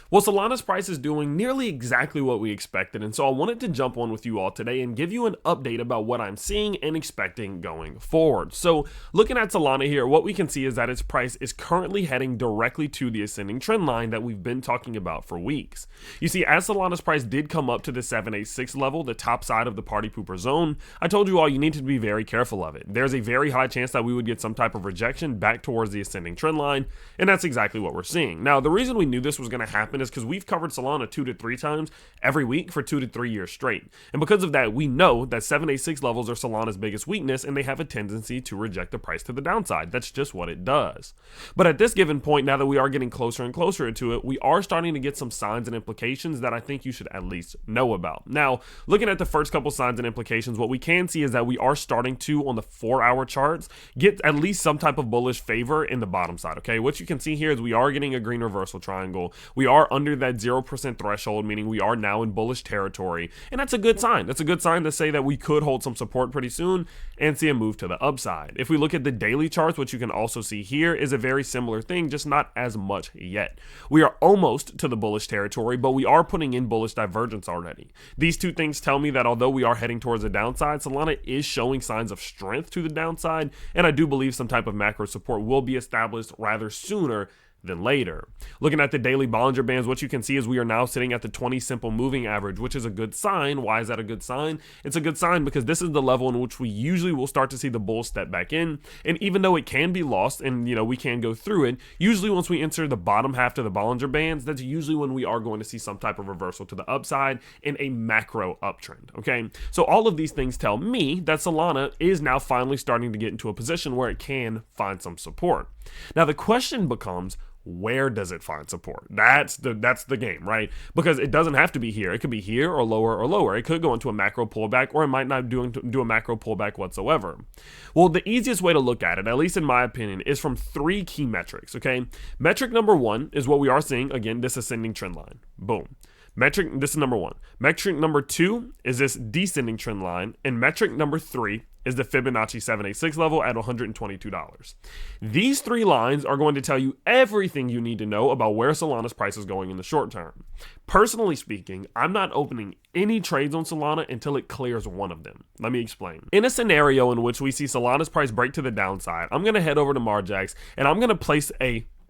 Well, Solana's price is doing nearly exactly what we expected, and so I wanted to jump on with you all today and give you an update about what I'm seeing and expecting going forward. So, looking at Solana here, what we can see is that its price is currently heading directly to the ascending trend line that we've been talking about for weeks. You see, as Solana's price did come up to the 786 level, the top side of the party pooper zone, I told you all you need to be very careful of it. There's a very high chance that we would get some type of rejection back towards the ascending trend line, and that's exactly what we're seeing. Now, the reason we knew this was going to happen is because we've covered Solana 2 to 3 times every week for 2 to 3 years straight. And because of that, we know that 786 levels are Solana's biggest weakness, and they have a tendency to reject the price to the downside. That's just what it does. But at this given point, now that we are getting closer and closer to it, we are starting to get some signs and implications that I think you should at least know about. Now, looking at the first couple signs and implications, what we can see is that we are starting to, on the 4-hour charts, get at least some type of bullish favor in the bottom side, okay? What you can see here is we are getting a green reversal triangle. We are under that 0% threshold, meaning we are now in bullish territory, and that's a good sign. That's a good sign to say that we could hold some support pretty soon and see a move to the upside. If we look at the daily charts, what you can also see here is a very similar thing, just not as much yet. We are almost to the bullish territory, but we are putting in bullish divergence already. These two things tell me that although we are heading towards the downside, Solana is showing signs of strength to the downside, and I do believe some type of macro support will be established rather sooner than later. Looking at the daily Bollinger Bands, what you can see is we are now sitting at the 20 simple moving average, which is a good sign. Why is that a good sign? It's a good sign because this is the level in which we usually will start to see the bull step back in. And even though it can be lost and we can go through it, usually once we enter the bottom half of the Bollinger Bands, that's usually when we are going to see some type of reversal to the upside in a macro uptrend. Okay, so all of these things tell me that Solana is now finally starting to get into a position where it can find some support. Now the question becomes, where does it find support? That's the game, right? Because it doesn't have to be here. It could be here or lower or lower. It could go into a macro pullback, or it might not do a macro pullback whatsoever. Well, the easiest way to look at it, at least in my opinion, is from 3 key metrics, okay? Metric number 1 is what we are seeing, again, this ascending trend line. Boom. This is number 1. Metric number 2 is this descending trend line, and metric number 3 is the Fibonacci 786 level at $122. These 3 lines are going to tell you everything you need to know about where Solana's price is going in the short term. Personally speaking, I'm not opening any trades on Solana until it clears one of them. Let me explain. In a scenario in which we see Solana's price break to the downside, I'm going to head over to Margex and I'm going to place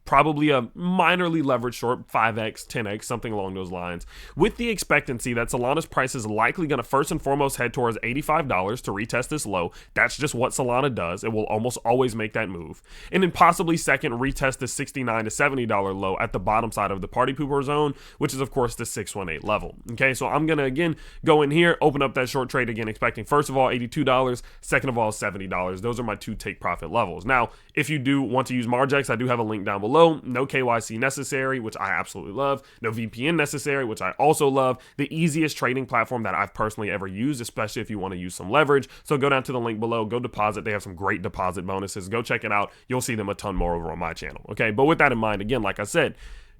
probably a minorly leveraged short, 5x, 10x, something along those lines, with the expectancy that Solana's price is likely going to first and foremost head towards $85 to retest this low. That's just what Solana does. It will almost always make that move. And then possibly second, retest the $69 to $70 low at the bottom side of the party pooper zone, which is of course the 618 level. Okay, so I'm going to again go in here, open up that short trade again, expecting first of all $82, second of all $70. Those are my 2 take profit levels. Now, if you do want to use Margex, I do have a link down below. No KYC necessary, which I absolutely love. No VPN necessary, which I also love. The easiest trading platform that I've personally ever used, especially if you want to use some leverage. So go down to the link below, go deposit. They have some great deposit bonuses. Go check it out. You'll see them a ton more over on my channel. Okay, but with that in mind, again, like I said,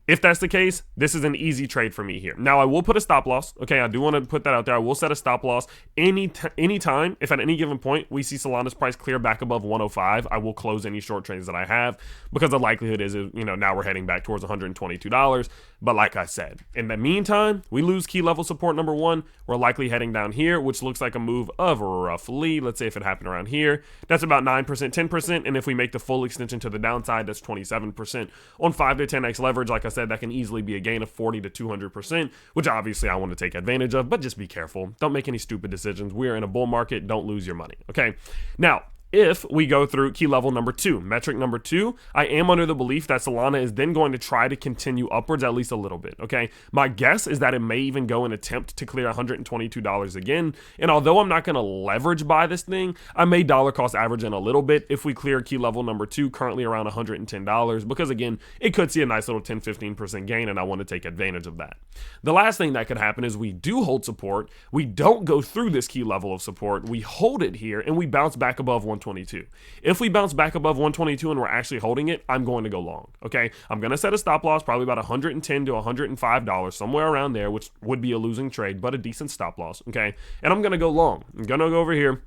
if that's the case, this is an easy trade for me here. Now, I will put a stop loss. Okay, I do want to put that out there. I will set a stop loss anytime. If at any given point we see Solana's price clear back above 105, I will close any short trades that I have because the likelihood is, now we're heading back towards $122. But like I said, in the meantime, we lose key level support number 1. We're likely heading down here, which looks like a move of roughly, let's say if it happened around here, that's about 9%, 10%. And if we make the full extension to the downside, that's 27%. On 5 to 10x leverage, like I said, that can easily be a gain of 40 to 200%, which obviously I want to take advantage of, but just be careful. Don't make any stupid decisions. We are in a bull market. Don't lose your money. Okay. Now, if we go through key level number 2, metric number 2, I am under the belief that Solana is then going to try to continue upwards at least a little bit, okay? My guess is that it may even go and attempt to clear $122 again, and although I'm not going to leverage buy this thing, I may dollar cost average in a little bit if we clear key level number 2, currently around $110, because again, it could see a nice little 10-15% gain, and I want to take advantage of that. The last thing that could happen is we do hold support, we don't go through this key level of support, we hold it here, and we bounce back above 122. If we bounce back above 122 and we're actually holding it, I'm going to go long. Okay, I'm going to set a stop loss probably about $110 to $105, somewhere around there, which would be a losing trade, but a decent stop loss. Okay, and I'm going to go long. I'm going to go over here.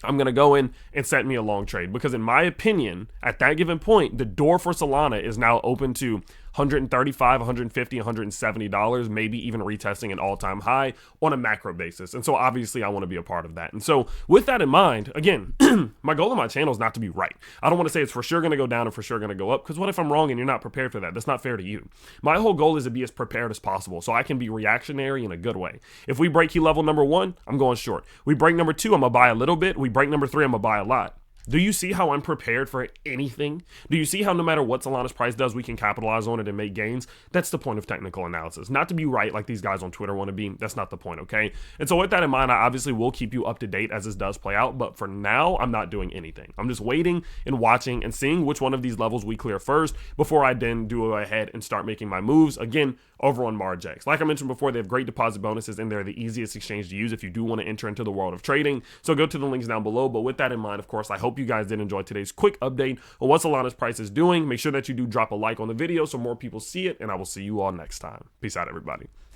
I'm going to go in and set me a long trade because in my opinion, at that given point, the door for Solana is now open to 135, 150, $170, maybe even retesting an all-time high on a macro basis. And so obviously I want to be a part of that. And so with that in mind, again, my goal on my channel is not to be right. I don't want to say it's for sure going to go down and for sure going to go up, because what if I'm wrong and you're not prepared for that? That's not fair to you. My whole goal is to be as prepared as possible so I can be reactionary in a good way. If we break key level number 1, I'm going short. We break number 2, I'm going to buy a little bit. We break number 3, I'm going to buy a lot. Do you see how I'm prepared for anything? Do you see how no matter what Solana's price does, we can capitalize on it and make gains? That's the point of technical analysis. Not to be right like these guys on Twitter want to be. That's not the point, okay? And so with that in mind, I obviously will keep you up to date as this does play out. But for now, I'm not doing anything. I'm just waiting and watching and seeing which one of these levels we clear first before I then go ahead and start making my moves. Again, over on Margex. Like I mentioned before, they have great deposit bonuses and they're the easiest exchange to use if you do want to enter into the world of trading. So go to the links down below. But with that in mind, of course, I hope you guys did enjoy today's quick update on what Solana's price is doing. Make sure that you do drop a like on the video so more people see it, and I will see you all next time. Peace out, everybody.